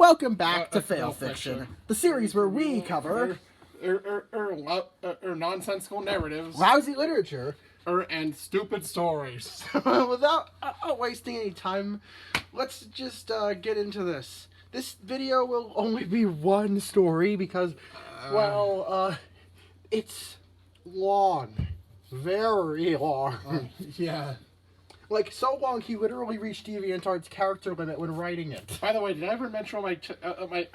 Welcome back to FailFiction, the series where we cover nonsensical narratives, lousy literature, and stupid stories. Without wasting any time, let's just get into this. This video will only be one story because, it's long. Very long. Yeah. Like, so long he literally reached DeviantArt's character limit when writing it. By the way, did I ever mention what my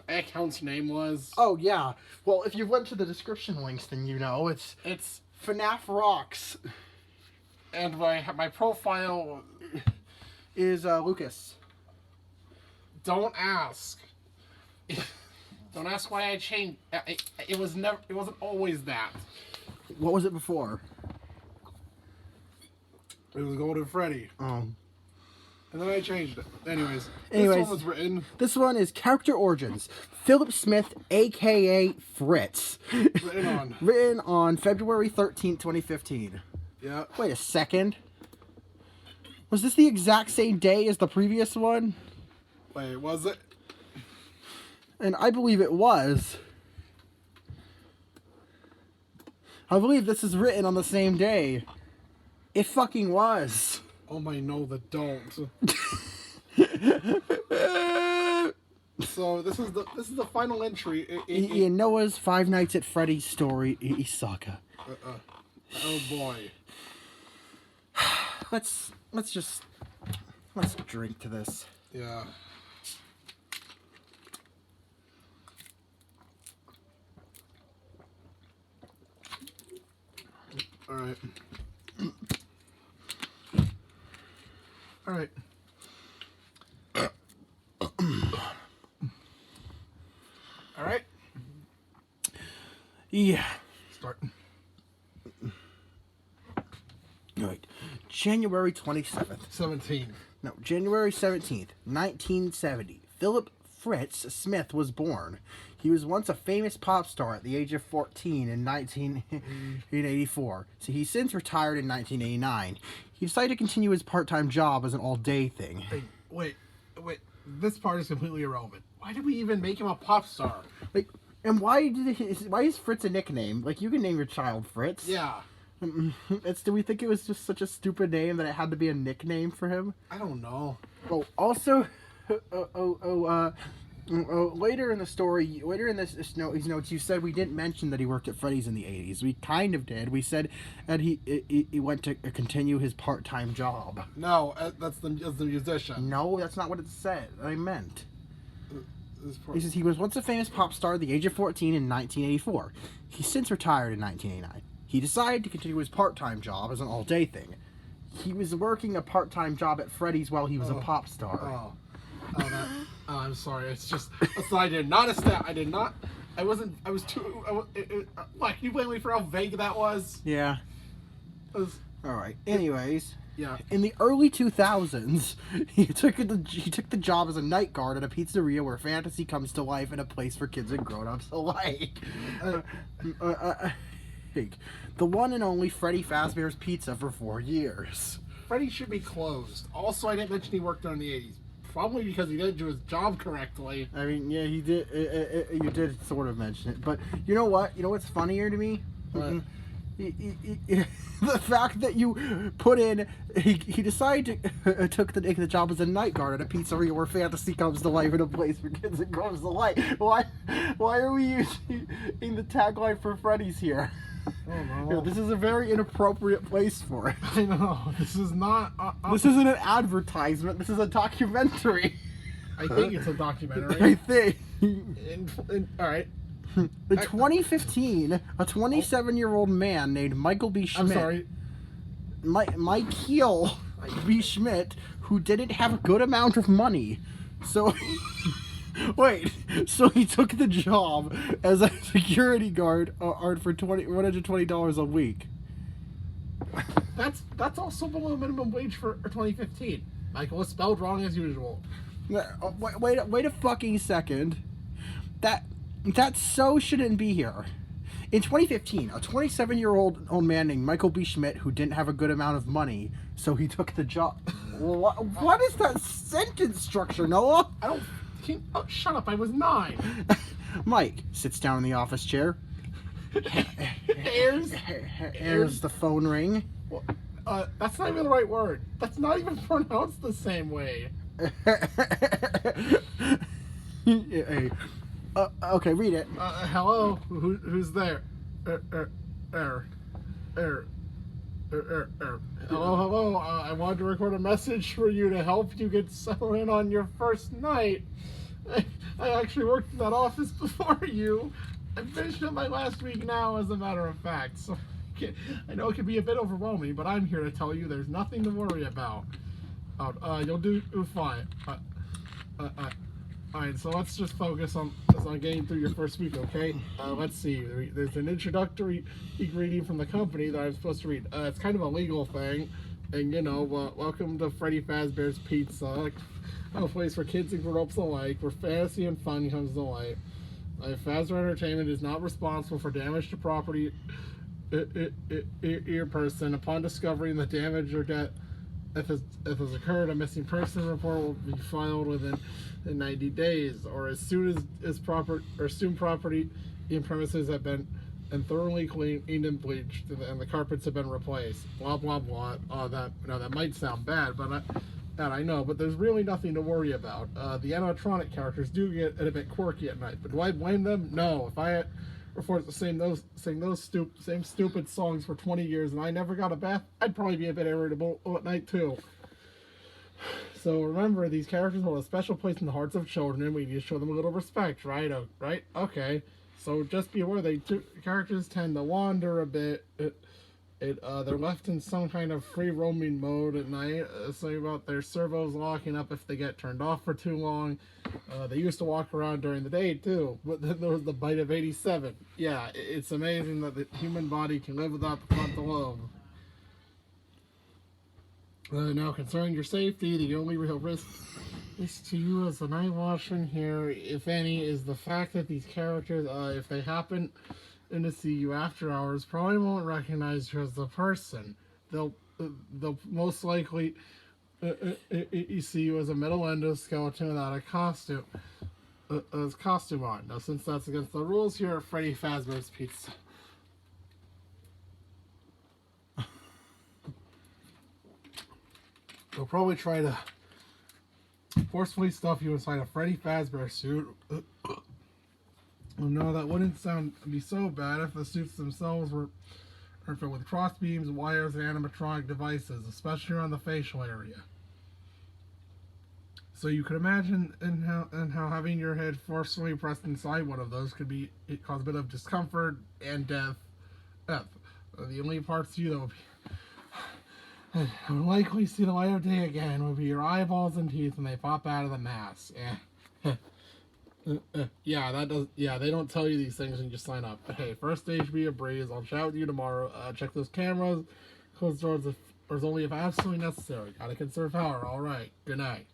account's name was? Oh, yeah. Well, if you went to the description links, then you know. It's FNAF Rocks. And my profile is Lucas. Don't ask. Don't ask why I changed. It wasn't always that. What was it before? It was Golden Freddy. Oh. And then I changed it. Anyways, this one was written. This one is Character Origins. Phillip Smith, A.K.A. Fritz. Written on February 13th, 2015. Yeah. Wait a second. Was this the exact same day as the previous one? Wait, was it? And I believe it was. I believe this is written on the same day. It fucking was. Oh my, no, that don't. So this is the final entry in Noah's Five Nights at Freddy's story saga. Oh boy. Let's drink to this. Yeah. All right. All right. All right. Yeah. Start. All right. January 27th. 17. No, January 17th, 1970. Philip Fritz Smith was born. He was once a famous pop star at the age of 14 in 1984. So he since retired in 1989. He decided to continue his part-time job as an all-day thing. Hey, wait. This part is completely irrelevant. Why did we even make him a pop star? Like, and why is Fritz a nickname? Like, you can name your child Fritz. Yeah. Do we think it was just such a stupid name that it had to be a nickname for him? I don't know. Oh, also, later in the story, these notes, you said we didn't mention that he worked at Freddy's in the 80s. We kind of did. We said that he went to continue his part-time job. No, that's the musician. No, that's not what it said. I meant. He says he was once a famous pop star at the age of 14 in 1984. He since retired in 1989. He decided to continue his part-time job as an all-day thing. He was working a part-time job at Freddy's while he was a pop star. I'm sorry. It's just I did not establish. I did not. I wasn't. I was too. Like, can you blame me for how vague that was? Yeah. All right. Anyways. Yeah. In the early 2000s, he took the job as a night guard at a pizzeria where fantasy comes to life in a place for kids and grown-ups alike. The one and only Freddy Fazbear's Pizza for 4 years. Freddy should be closed. Also, I didn't mention he worked there in the 80s. Probably because he didn't do his job correctly. I mean, yeah, he did. You did sort of mention it, but you know what? You know what's funnier to me? What? The fact that you put in he decided to took the job as a night guard at a pizzeria where fantasy comes to life in a place for kids and grows to life. Why are we using the tagline for Freddy's here? Oh, no. This is a very inappropriate place for it. I know. This is not. This isn't an advertisement. This is a documentary. I think it's a documentary. I think. All right. In 2015, a 27-year-old man named Michael B. Schmidt. I'm sorry. Michael B. Schmidt, who didn't have a good amount of money, so. So he took the job as a security guard for $120 a week. That's also below minimum wage for 2015. Michael was spelled wrong as usual. Wait a fucking second. That so shouldn't be here. In 2015, a 27-year-old man named Michael B. Schmidt, who didn't have a good amount of money, so he took the job. What is that sentence structure, Noah? Oh, shut up! I was 9. Mike sits down in the office chair. Here's the phone ring. Well, that's not even the right word. That's not even pronounced the same way. Okay, read it. Hello? Who's there? Hello. I wanted to record a message for you to help you get settled in on your first night. I actually worked in that office before you. I'm finishing up my last week now, as a matter of fact. So I know it can be a bit overwhelming, but I'm here to tell you there's nothing to worry about. You'll do fine. Alright, so let's just focus on getting through your first week, okay? Let's see. There's an introductory greeting from the company that I'm supposed to read. It's kind of a legal thing. And, welcome to Freddy Fazbear's Pizza, a place for kids and grown-ups alike, where fantasy and fun comes to light. Fazbear Entertainment is not responsible for damage to property or person. Upon discovering the damage or death if has occurred, a missing person report will be filed within 90 days, or as soon as property and premises have been thoroughly cleaned and bleached, and the carpets have been replaced. Blah blah blah. That might sound bad, but I know, but there's really nothing to worry about. The animatronic characters do get a bit quirky at night, but do I blame them? No. If I had reports to sing those same stupid songs for 20 years and I never got a bath, I'd probably be a bit irritable at night too. So remember, these characters hold a special place in the hearts of children, and we need to show them a little respect, right? Right? Okay. So just be aware, characters tend to wander a bit. They're left in some kind of free roaming mode at night. Something about their servos locking up if they get turned off for too long. They used to walk around during the day too, but then there was the bite of 87. Yeah, it's amazing that the human body can live without the frontal lobe. Now, concerning your safety, the only real risk is to you as a night watchman here, if any, is the fact that these characters, if they happen to see you after hours, probably won't recognize you as the person. They'll most likely see you as a metal endoskeleton without a costume on. Now, since that's against the rules here at Freddy Fazbear's Pizza, they'll probably try to forcefully stuff you inside a Freddy Fazbear suit. No, that wouldn't be so bad if the suits themselves were filled with cross beams, wires, and animatronic devices, especially around the facial area. So you could imagine how having your head forcefully pressed inside one of those could cause a bit of discomfort and death. The only parts you that would likely see the light of day again would be your eyeballs and teeth when they pop out of the mask. They don't tell you these things when you sign up. But hey, first stage be a breeze. I'll chat with you tomorrow. Check those cameras. Close doors only if absolutely necessary. Gotta conserve power. Alright, good night.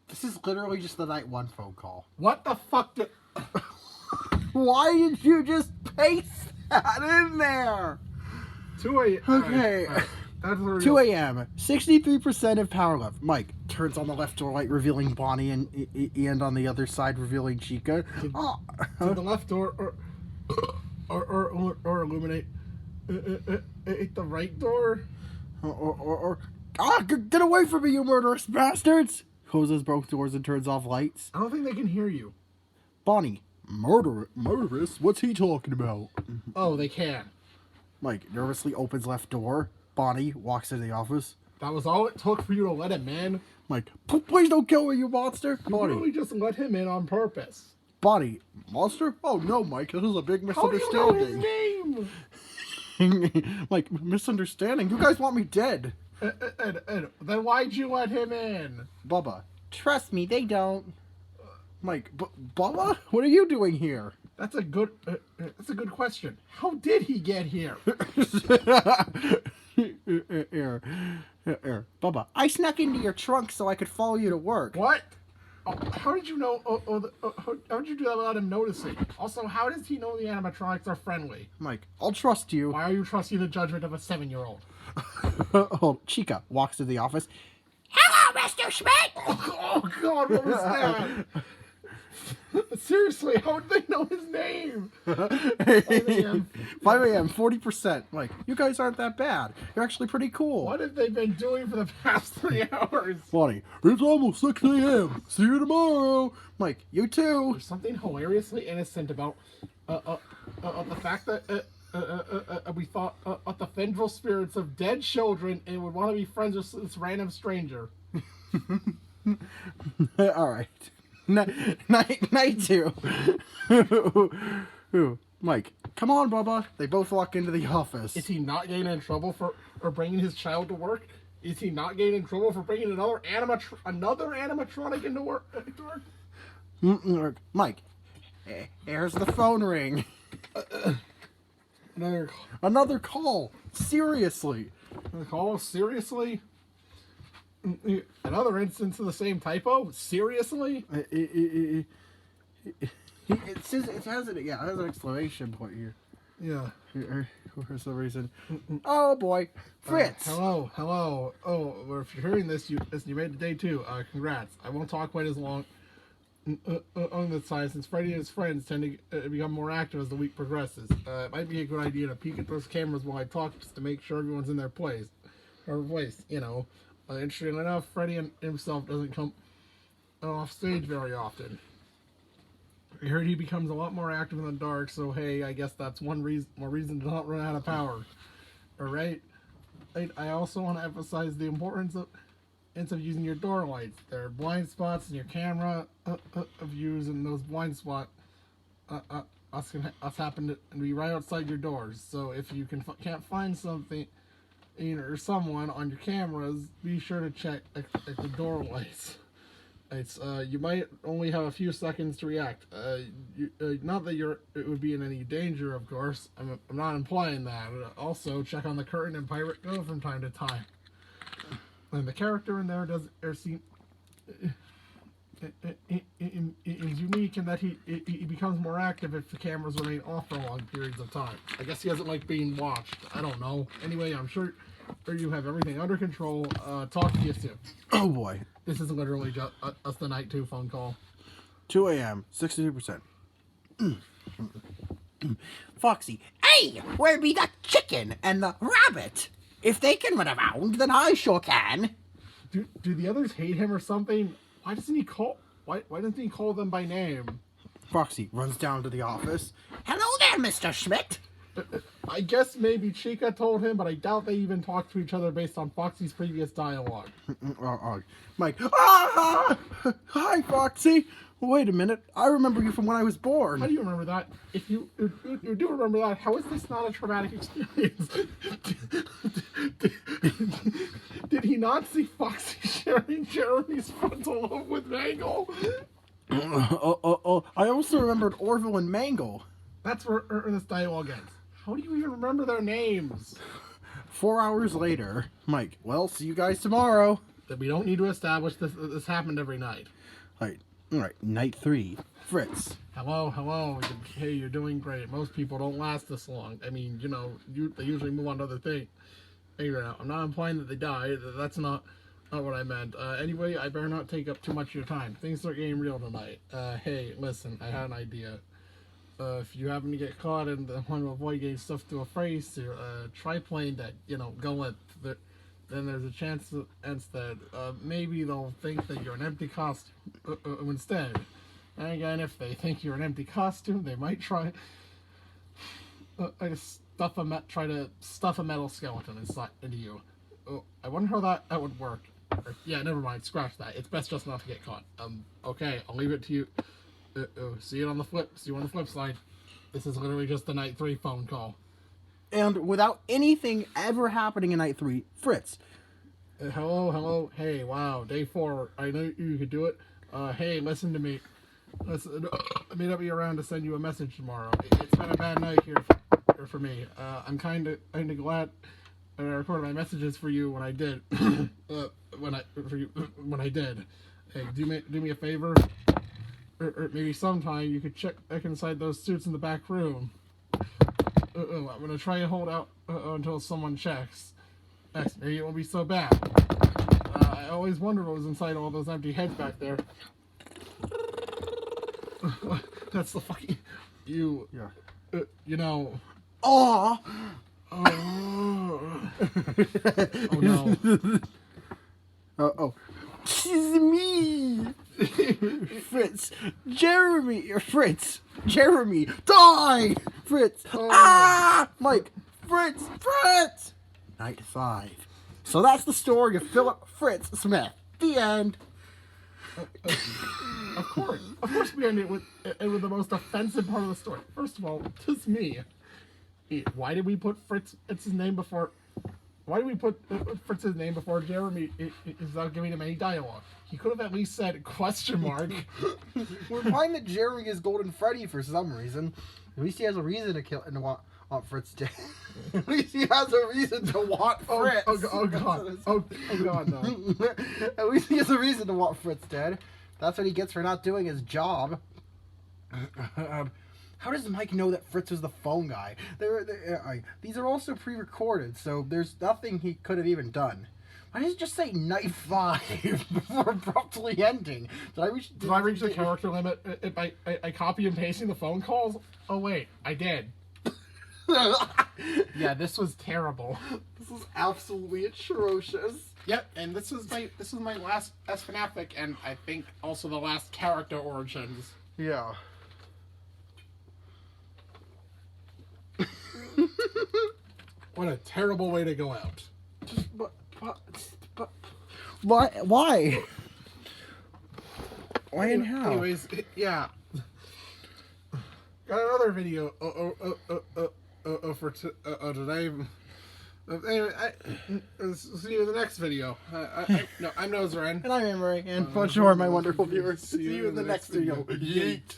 This is literally just the night one phone call. What the fuck did... Why did you just paste that in there? 2 a.m. Okay. All right. That's 2 a.m. 63% of power left. Mike turns on the left door light, revealing Bonnie, and on the other side, revealing Chica. Did the left door or illuminate the right door? Get away from me, you murderous bastards! Closes both doors and turns off lights. I don't think they can hear you. Bonnie, murderous? What's he talking about? Oh, they can. Mike nervously opens left door. Bonnie walks into the office. That was all it took for you to let him in? Mike, please don't kill me, you monster! You literally just let him in on purpose. Bonnie, monster? Oh no, Mike, this is a big misunderstanding. How do you know his name? Mike, misunderstanding? You guys want me dead. Then why'd you let him in? Bubba, trust me, they don't. Mike, Bubba? What are you doing here? That's a good question. How did he get here? Bubba, I snuck into your trunk so I could follow you to work. What? Oh, how did you know? How did you do that without him noticing? Also, how does he know the animatronics are friendly? Mike, I'll trust you. Why are you trusting the judgment of a 7-year-old? Oh, Chica walks to the office. Hello, Mr. Schmidt! Oh God, what was that? Seriously, how would they know his name? 5 a.m. 5 a.m., 40%. Mike, you guys aren't that bad. You're actually pretty cool. What have they been doing for the past 3 hours? Funny. It's almost 6 a.m. See you tomorrow. Mike, you too. There's something hilariously innocent about the fact that we thought the tendril spirits of dead children and would want to be friends with this random stranger. All right. Night two. Mike, come on, Bubba. They both walk into the office. Is he not getting in trouble for bringing his child to work? Is he not getting in trouble for bringing another animatronic into work? Mike, here's the phone ring. Another call. Another call. Seriously. Another call? Seriously? Another instance of the same typo? Seriously? It says it has an exclamation point here. Yeah. For some reason. Oh boy, Fritz. Hello. Oh, well, if you're hearing this, you made it to day 2. Congrats. I won't talk quite as long on the side since Freddy and his friends tend to become more active as the week progresses. It might be a good idea to peek at those cameras while I talk just to make sure everyone's in their place. You know. Interesting enough, Freddy himself doesn't come off stage very often. I heard he becomes a lot more active in the dark, so hey, I guess that's one more reason to not run out of power. Alright? I also want to emphasize the importance of using your door lights. There are blind spots in your camera of using those blind spots. Us happen to be right outside your doors, so if you can't find something or someone on your cameras, be sure to check at the door lights. You might only have a few seconds to react. Not that it would be in any danger, of course. I'm not implying that. Also, check on the curtain and Pirate Go from time to time. And the character in there is unique in that he becomes more active if the cameras remain off for long periods of time. I guess he doesn't like being watched. I don't know. Anyway, I'm sure you have everything under control. Talk to you soon. Oh boy. This is literally just the night 2 phone call. 2 a.m. 62%. Foxy, hey, where be the chicken and the rabbit? If they can run around, then I sure can. Do the others hate him or something? Why doesn't he call them by name? Foxy runs down to the office. Hello there, Mr. Schmidt. I guess maybe Chica told him, but I doubt they even talked to each other based on Foxy's previous dialogue. Mike, hi, Foxy. Wait a minute. I remember you from when I was born. How do you remember that? If you do remember that, how is this not a traumatic experience? Did he not see Foxy sharing Jeremy's frontal lobe with Mangle? I also remembered Orville and Mangle. That's where this dialogue ends. How do you even remember their names? 4 hours later. Mike, well, see you guys tomorrow. That we don't need to establish this happened every night. All right, night 3. Fritz. Hello. Hey, you're doing great. Most people don't last this long. I mean, they usually move on to other things. Anyway, I'm not implying that they die. That's not what I meant. Anyway, I better not take up too much of your time. Things are getting real tonight. Hey, listen, I had an idea. If you happen to get caught and want to avoid getting stuff to a face, or try playing that, go with. Then there's a chance that maybe they'll think that you're an empty costume instead. And again, if they think you're an empty costume, they might try to stuff a metal skeleton into you. Oh, I wonder how that would work. Yeah, never mind. Scratch that. It's best just not to get caught. Okay, I'll leave it to you. See you on the flip side. This is literally just the night 3 phone call. And without anything ever happening in night 3, Fritz. Hello. Hey, wow, day 4. I know you could do it. Hey, listen to me. I may not be around to send you a message tomorrow. It's been a bad night here for me. I'm kind of glad I recorded my messages for you when I did. when I did. Hey, do me a favor. Or maybe sometime you could check inside those suits in the back room. I'm gonna try and hold out until someone checks. Maybe it won't be so bad. always wondered what was inside all those empty heads back there. That's the fucking... You... Yeah. You know... Oh! Oh, oh no. Oh. It's me! Fritz! Jeremy! Die! Fritz! Ah! Mike! Fritz! Night 5. So that's the story of Philip Fritz Smith. The end. Of course we end it with the most offensive part of the story. First of all, just me. Why did we put Fritz's name before... Why did we put Fritz's name before Jeremy without giving him any dialogue? He could have at least said question mark. We're finding that Jeremy is Golden Freddy for some reason. At least he has a reason to kill and to want Fritz dead. At least he has a reason to want Fritz. Oh god. Oh god, no. At least he has a reason to want Fritz dead. That's what he gets for not doing his job. How does Mike know that Fritz was the phone guy? These are also pre-recorded, so there's nothing he could have even done. Why does it just say night 5 before abruptly ending? Did I reach the character limit by copy and pasting the phone calls? Oh wait, I did. Yeah, this was terrible. This was absolutely atrocious. Yep, and this was my last FNAFic, and I think also the last character origins. Yeah. What a terrible way to go out. But why? Why and how? Anyways, yeah. Got another video for today. Anyway, see you in the next video. I'm Noseren. And I'm Emery, and much more, my wonderful viewers. See you in the next video. Yeet.